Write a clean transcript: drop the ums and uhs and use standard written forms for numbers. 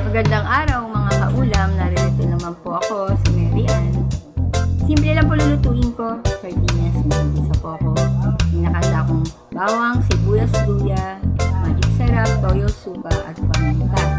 Magandang araw mga kaulam, naririto naman po ako, si Mary Ann. Simple lang po lulutuin ko, sardinas, may isa po ako. Pinakanda kong bawang, sibuyas, luya, magic sarap, toyo, suka at paminta.